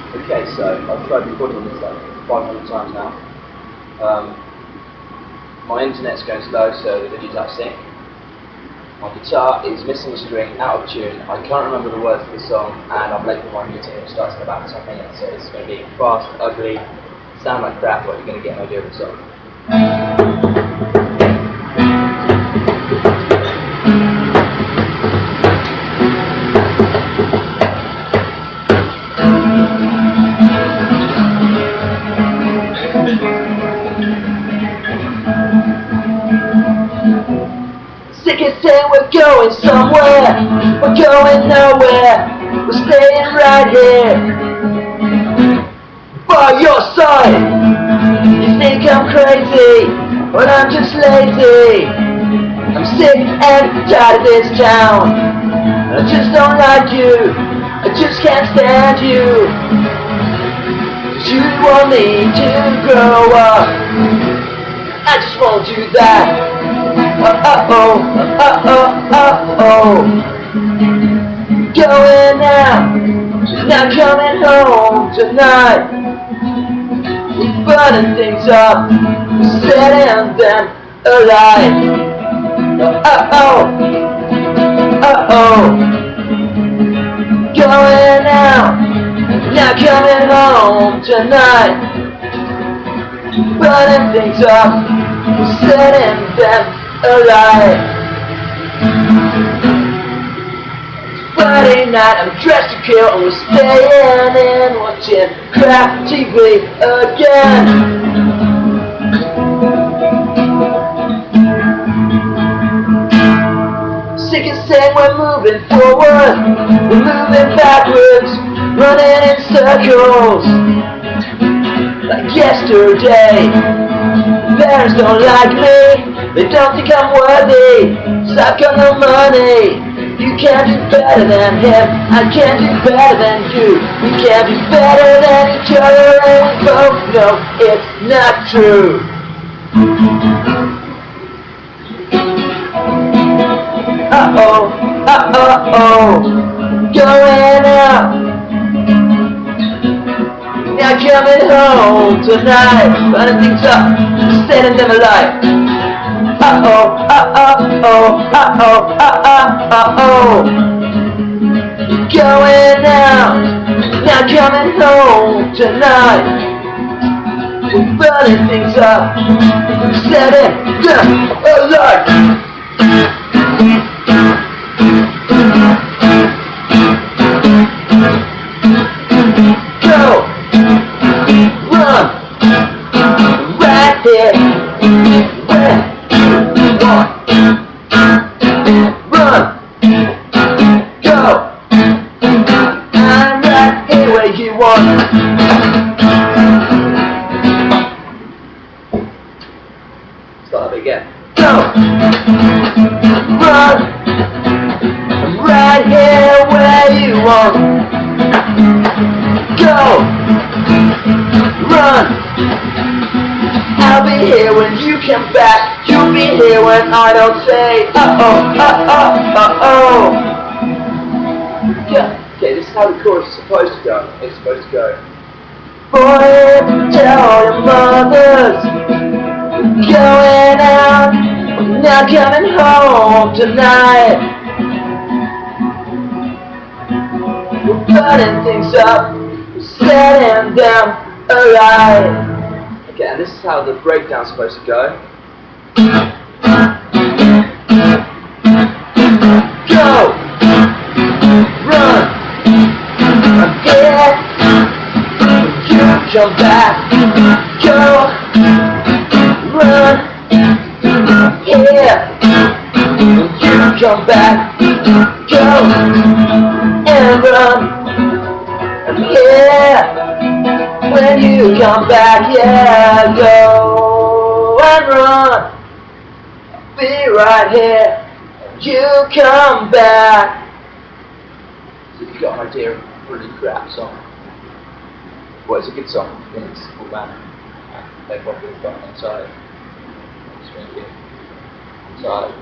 Okay, so I've tried recording this like 500 times now. My internet's going slow, so the video's out of sync. My guitar is missing a string, out of tune. I can't remember the words of the song, and I'm late for my meeting, which starts in about 10 minutes. So it's going to be fast, ugly, sound like crap, but you're going to get an idea of the song. Sick of saying we're going somewhere, we're going nowhere, we're staying right here by your side. You think I'm crazy, but I'm just lazy. I'm sick and tired of this town. I just don't like you, I just can't stand you. 'Cause you want me to grow up, I just won't do that. Going out, she's not coming home tonight. We're burning things up, we're setting them alight. Going out, not coming home tonight. Burning things up, we're setting them alive. Friday night, I'm dressed to kill, and we're staying in watching crap TV again. Sick of saying we're moving forward, we're moving backwards, running in circles like yesterday. Parents don't like me, they don't think I'm worthy, suck on the money. You can't do better than him, I can't do better than you. We can't do better than each other, and we both know it's not true. Going out, not coming home tonight. Burning things up, setting them alight. Going out, not coming home tonight. We're burning things up, setting them alight. Go, run, right here, where you want. Run, go, I'm right here where you want. Start that again. Go, run, I'm right here where you want. Go, run, I'll be here when you come back. You'll be here when I don't say Yeah. Okay, this is how the chorus is supposed to go. It's supposed to go. Boy, tell your mothers, going out, I'm not coming home tonight. We're burning things up, we're setting them alight. Okay, and this is how the breakdown's supposed to go. Go, run, I'm here, you come back. Go, run, here, you come back. Go, and run, I'm here, when you come back. Yeah, go and run, I'll be right here, you come back. So if you've got an idea of a really crap song, well, it's a good song, it's a cool band. They probably got inside. It's really good. Inside.